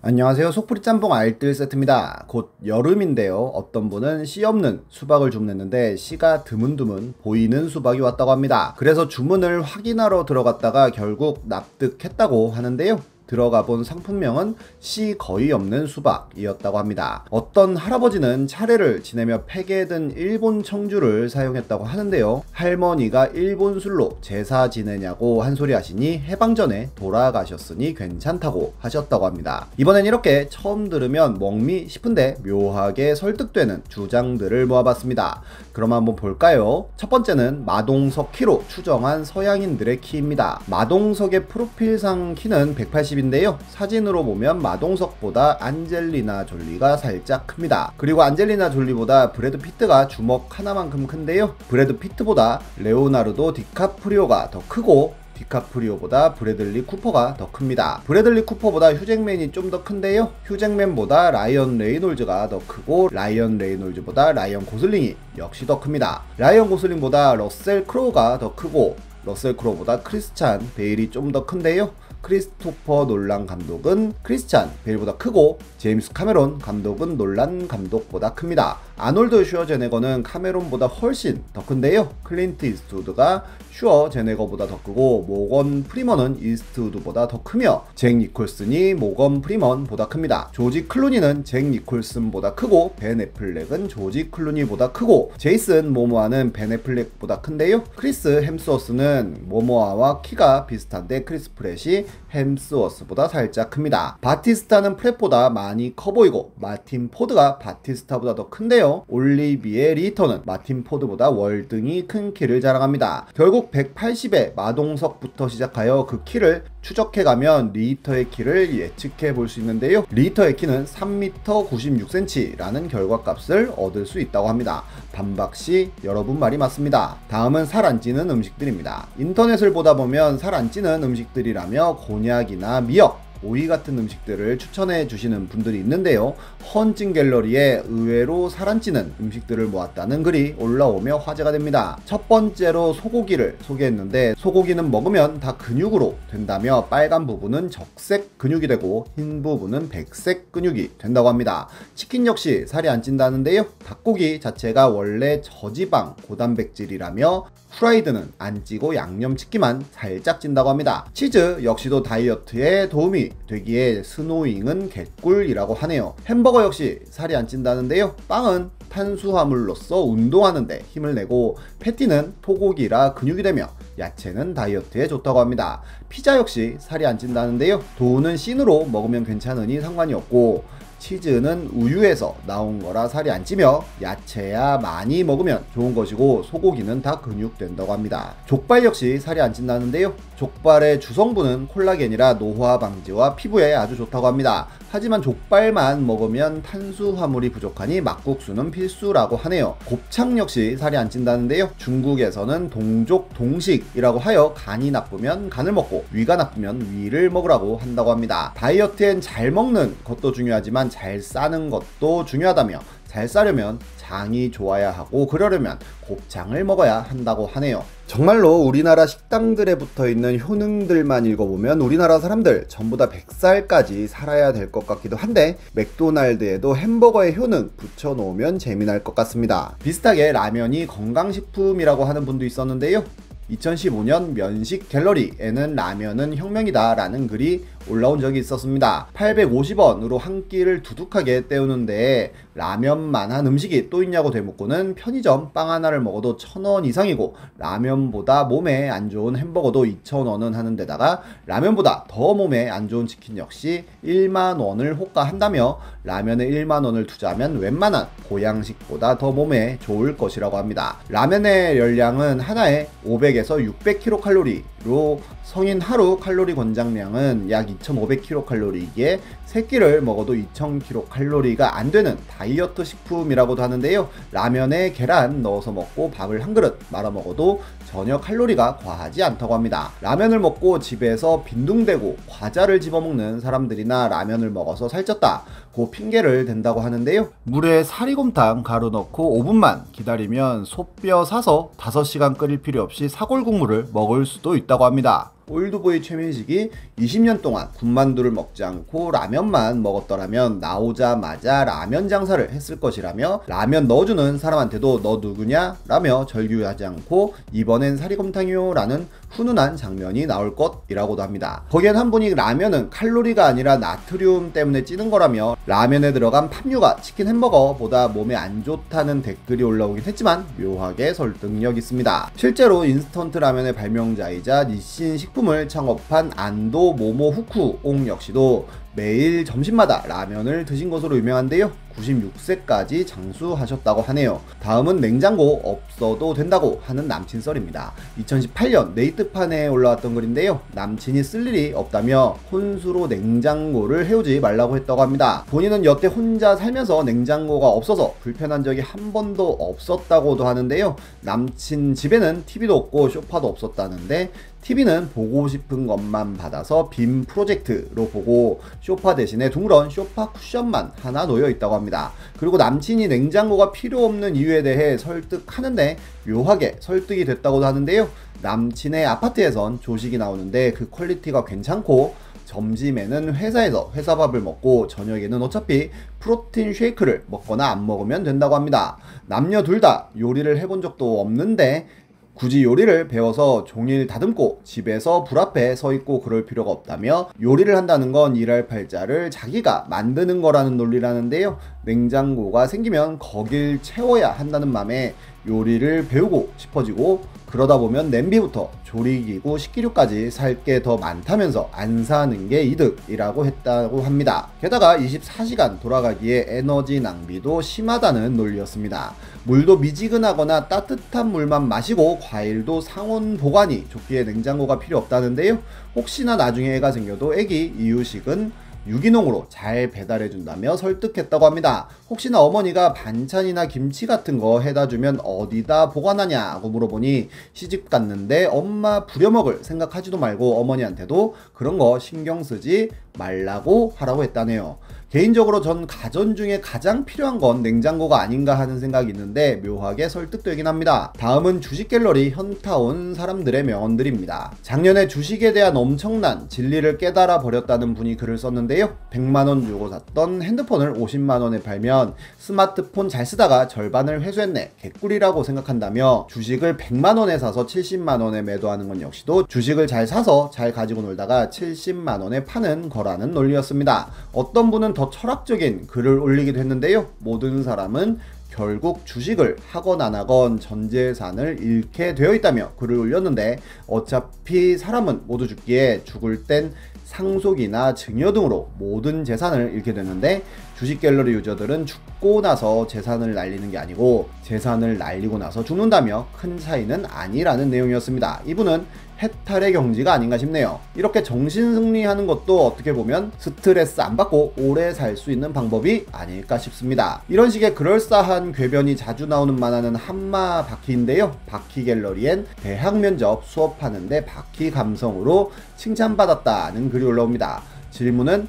안녕하세요. 속풀이 짬뽕 알뜰 세트입니다. 곧 여름인데요. 어떤 분은 씨 없는 수박을 주문했는데 씨가 드문드문 보이는 수박이 왔다고 합니다. 그래서 주문을 확인하러 들어갔다가 결국 납득했다고 하는데요. 들어가 본 상품명은 씨 거의 없는 수박이었다고 합니다. 어떤 할아버지는 차례를 지내며 팩에 든 일본 청주를 사용했다고 하는데요. 할머니가 일본 술로 제사 지내냐고 한 소리 하시니 해방전에 돌아가셨으니 괜찮다고 하셨다고 합니다. 이번엔 이렇게 처음 들으면 멍미 싶은데 묘하게 설득되는 주장들을 모아봤습니다. 그럼 한번 볼까요? 첫 번째는 마동석 키로 추정한 서양인들의 키입니다. 마동석의 프로필상 키는 180인데요. 사진으로 보면 마동석보다 안젤리나 졸리가 살짝 큽니다. 그리고 안젤리나 졸리보다 브래드 피트가 주먹 하나만큼 큰데요. 브래드 피트보다 레오나르도 디카프리오가 더 크고 디카프리오보다 브래들리 쿠퍼가 더 큽니다. 브래들리 쿠퍼보다 휴잭맨이 좀 더 큰데요. 휴잭맨보다 라이언 레이놀즈가 더 크고 라이언 레이놀즈보다 라이언 고슬링이 역시 더 큽니다. 라이언 고슬링보다 러셀 크로우가 더 크고 러셀 크로우보다 크리스찬 베일이 좀 더 큰데요. 크리스토퍼 놀란 감독은 크리스찬 베일보다 크고 제임스 카메론 감독은 놀란 감독보다 큽니다. 아놀드 슈어제네거는 카메론보다 훨씬 더 큰데요. 클린트 이스트우드가 슈어제네거보다 더 크고 모건 프리먼은 이스트우드보다 더 크며 잭 니콜슨이 모건 프리먼보다 큽니다. 조지 클루니는 잭 니콜슨보다 크고 벤 애플렉은 조지 클루니보다 크고 제이슨 모모아는 벤 애플렉보다 큰데요. 크리스 햄스워스는 모모아와 키가 비슷한데 크리스 프렛이 햄스워스보다 살짝 큽니다. 바티스타는 프렛보다 많이 커 보이고 마틴 포드가 바티스타보다 더 큰데요. 올리비에 리터는 마틴 포드보다 월등히 큰 키를 자랑합니다. 결국 180의 마동석부터 시작하여 그 키를 추적해가면 리터의 키를 예측해 볼 수 있는데요. 리터의 키는 3m 96cm라는 결과값을 얻을 수 있다고 합니다. 반박시 여러분 말이 맞습니다. 다음은 살 안 찌는 음식들입니다. 인터넷을 보다 보면 살 안 찌는 음식들이라며 곤약이나 미역, 오이 같은 음식들을 추천해 주시는 분들이 있는데요. 헌팅 갤러리에 의외로 살 안 찌는 음식들을 모았다는 글이 올라오며 화제가 됩니다. 첫 번째로 소고기를 소개했는데 소고기는 먹으면 다 근육으로 된다며 빨간 부분은 적색 근육이 되고 흰 부분은 백색 근육이 된다고 합니다. 치킨 역시 살이 안 찐다는데요. 닭고기 자체가 원래 저지방 고단백질이라며 후라이드는 안 찌고 양념치킨만 살짝 찐다고 합니다. 치즈 역시도 다이어트에 도움이 되기에 스노잉은 개꿀이라고 하네요. 햄버거 역시 살이 안 찐다는데요. 빵은 탄수화물로서 운동하는데 힘을 내고 패티는 소고기라 근육이 되며 야채는 다이어트에 좋다고 합니다. 피자 역시 살이 안 찐다는데요. 도우는 씬으로 먹으면 괜찮으니 상관이 없고 치즈는 우유에서 나온 거라 살이 안 찌며 야채야 많이 먹으면 좋은 것이고 소고기는 다 근육 된다고 합니다. 족발 역시 살이 안 찐다는데요. 족발의 주성분은 콜라겐이라 노화 방지와 피부에 아주 좋다고 합니다. 하지만 족발만 먹으면 탄수화물이 부족하니 막국수는 필수라고 하네요. 곱창 역시 살이 안 찐다는데요. 중국에서는 동족 동식이라고 하여 간이 나쁘면 간을 먹고 위가 나쁘면 위를 먹으라고 한다고 합니다. 다이어트엔 잘 먹는 것도 중요하지만 잘 싸는 것도 중요하다며 잘 싸려면 장이 좋아야 하고 그러려면 곱창을 먹어야 한다고 하네요. 정말로 우리나라 식당들에 붙어있는 효능들만 읽어보면 우리나라 사람들 전부 다 100살까지 살아야 될 것 같기도 한데 맥도날드에도 햄버거의 효능 붙여놓으면 재미날 것 같습니다. 비슷하게 라면이 건강식품이라고 하는 분도 있었는데요. 2015년 면식 갤러리에는 라면은 혁명이다 라는 글이 올라온 적이 있었습니다. 850원으로 한 끼를 두둑하게 때우는데 라면만한 음식이 또 있냐고 되묻고는 편의점 빵 하나를 먹어도 1000원 이상이고 라면보다 몸에 안 좋은 햄버거도 2000원은 하는 데다가 라면보다 더 몸에 안 좋은 치킨 역시 1만원을 호가한다며 라면에 1만원을 투자하면 웬만한 보양식보다 더 몸에 좋을 것이라고 합니다. 라면의 열량은 하나에 500에서 600kcal로 성인 하루 칼로리 권장량은 약 2500kcal이기에 3끼를 먹어도 2000kcal가 안 되는 다이어트 식품이라고도 하는데요. 라면에 계란 넣어서 먹고 밥을 한 그릇 말아 먹어도 전혀 칼로리가 과하지 않다고 합니다. 라면을 먹고 집에서 빈둥대고 과자를 집어먹는 사람들이나 라면을 먹어서 살쪘다 고 핑계를 댄다고 하는데요. 물에 사리곰탕 가루 넣고 5분만 기다리면 소뼈 사서 5시간 끓일 필요 없이 사골 국물을 먹을 수도 있다고 합니다. 올드보이 최민식이 20년 동안 군만두를 먹지 않고 라면만 먹었더라면 나오자마자 라면 장사를 했을 것이라며 라면 넣어주는 사람한테도 너 누구냐? 라며 절규하지 않고 이번엔 사리곰탕이요 라는 훈훈한 장면이 나올 것이라고도 합니다. 거기엔 한 분이 라면은 칼로리가 아니라 나트륨 때문에 찌는 거라며 라면에 들어간 팜유가 치킨 햄버거보다 몸에 안 좋다는 댓글이 올라오긴 했지만 묘하게 설득력 있습니다. 실제로 인스턴트 라면의 발명자이자 니신 식품을 창업한 안도 모모후쿠 옹 역시도 매일 점심마다 라면을 드신 것으로 유명한데요. 96세까지 장수하셨다고 하네요. 다음은 냉장고 없어도 된다고 하는 남친 썰입니다. 2018년 네이트판에 올라왔던 글인데요. 남친이 쓸 일이 없다며 혼수로 냉장고를 해오지 말라고 했다고 합니다. 본인은 여태 혼자 살면서 냉장고가 없어서 불편한 적이 한 번도 없었다고도 하는데요. 남친 집에는 TV도 없고 소파도 없었다는데 TV는 보고 싶은 것만 받아서 빔 프로젝트로 보고 소파 대신에 둥그런 소파 쿠션만 하나 놓여 있다고 합니다. 그리고 남친이 냉장고가 필요 없는 이유에 대해 설득하는데 묘하게 설득이 됐다고도 하는데요. 남친의 아파트에선 조식이 나오는데 그 퀄리티가 괜찮고 점심에는 회사에서 회사밥을 먹고 저녁에는 어차피 프로틴 쉐이크를 먹거나 안 먹으면 된다고 합니다. 남녀 둘 다 요리를 해본 적도 없는데 굳이 요리를 배워서 종일 다듬고 집에서 불 앞에 서 있고 그럴 필요가 없다며 요리를 한다는 건 일할 팔자를 자기가 만드는 거라는 논리라는데요. 냉장고가 생기면 거길 채워야 한다는 맘에 요리를 배우고 싶어지고 그러다 보면 냄비부터 조리기구, 식기류까지 살 게 더 많다면서 안 사는 게 이득이라고 했다고 합니다. 게다가 24시간 돌아가기에 에너지 낭비도 심하다는 논리였습니다. 물도 미지근하거나 따뜻한 물만 마시고 과일도 상온 보관이 좋기에 냉장고가 필요 없다는데요. 혹시나 나중에 애가 생겨도 애기 이유식은 유기농으로 잘 배달해준다며 설득했다고 합니다. 혹시나 어머니가 반찬이나 김치 같은 거 해다주면 어디다 보관하냐고 물어보니 시집 갔는데 엄마 부려먹을 생각하지도 말고 어머니한테도 그런 거 신경 쓰지 말라고 하라고 했다네요. 개인적으로 전 가전 중에 가장 필요한 건 냉장고가 아닌가 하는 생각이 있는데 묘하게 설득되긴 합니다. 다음은 주식갤러리 현타 온 사람들의 명언들입니다. 작년에 주식에 대한 엄청난 진리를 깨달아 버렸다는 분이 글을 썼는데요. 100만원 주고 샀던 핸드폰을 50만원에 팔면 스마트폰 잘 쓰다가 절반을 회수했네, 개꿀이라고 생각한다며 주식을 100만원에 사서 70만원에 매도하는 건 역시도 주식을 잘 사서 잘 가지고 놀다가 70만원에 파는 거라는 논리였습니다. 어떤 분은 더 철학적인 글을 올리기도 했는데요. 모든 사람은 결국 주식을 하건 안 하건 전 재산을 잃게 되어 있다며 글을 올렸는데 어차피 사람은 모두 죽기에 죽을 땐 상속이나 증여 등으로 모든 재산을 잃게 되는데 주식갤러리 유저들은 죽고 나서 재산을 날리는 게 아니고 재산을 날리고 나서 죽는다며 큰 차이는 아니라는 내용이었습니다. 이분은 해탈의 경지가 아닌가 싶네요. 이렇게 정신승리하는 것도 어떻게 보면 스트레스 안 받고 오래 살 수 있는 방법이 아닐까 싶습니다. 이런 식의 그럴싸한 궤변이 자주 나오는 만화는 한마 바퀴인데요. 바퀴갤러리엔 대학 면접 수업하는데 바퀴 감성으로 칭찬받았다는 글이 올라옵니다. 질문은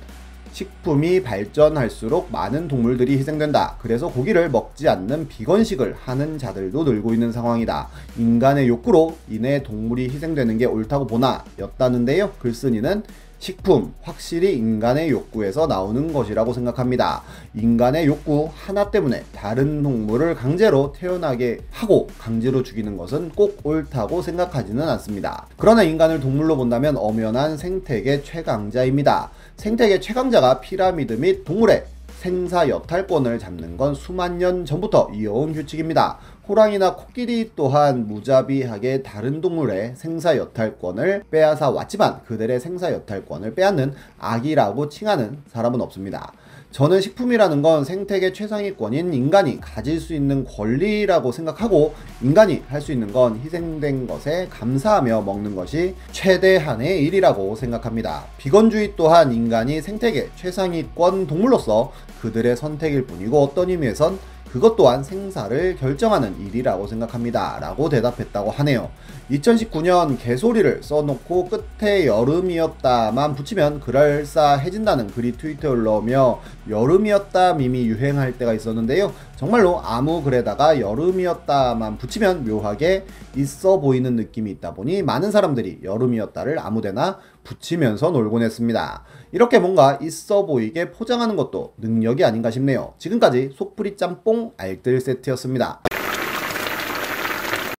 식품이 발전할수록 많은 동물들이 희생된다. 그래서 고기를 먹지 않는 비건식을 하는 자들도 늘고 있는 상황이다. 인간의 욕구로 인해 동물이 희생되는 게 옳다고 보나? 였다는데요. 글쓴이는 식품, 확실히 인간의 욕구에서 나오는 것이라고 생각합니다. 인간의 욕구 하나 때문에 다른 동물을 강제로 태어나게 하고 강제로 죽이는 것은 꼭 옳다고 생각하지는 않습니다. 그러나 인간을 동물로 본다면 엄연한 생태계 최강자입니다. 생태계 최강자가 피라미드 및 동물의 생사 여탈권을 잡는 건 수만 년 전부터 이어온 규칙입니다. 호랑이나 코끼리 또한 무자비하게 다른 동물의 생사 여탈권을 빼앗아 왔지만 그들의 생사 여탈권을 빼앗는 악이라고 칭하는 사람은 없습니다. 저는 식품이라는 건 생태계 최상위권인 인간이 가질 수 있는 권리라고 생각하고 인간이 할 수 있는 건 희생된 것에 감사하며 먹는 것이 최대한의 일이라고 생각합니다. 비건주의 또한 인간이 생태계 최상위권 동물로서 그들의 선택일 뿐이고 어떤 의미에선 그것 또한 생사를 결정하는 일이라고 생각합니다. 라고 대답했다고 하네요. 2019년 개소리를 써놓고 끝에 여름이었다만 붙이면 그럴싸해진다는 글이 트위터에 올라오며 여름이었다 밈이 유행할 때가 있었는데요. 정말로 아무 글에다가 여름이었다만 붙이면 묘하게 있어 보이는 느낌이 있다 보니 많은 사람들이 여름이었다를 아무데나 붙이면서 놀곤 했습니다. 이렇게 뭔가 있어 보이게 포장하는 것도 능력이 아닌가 싶네요. 지금까지 속풀이 짬뽕 알뜰 세트였습니다.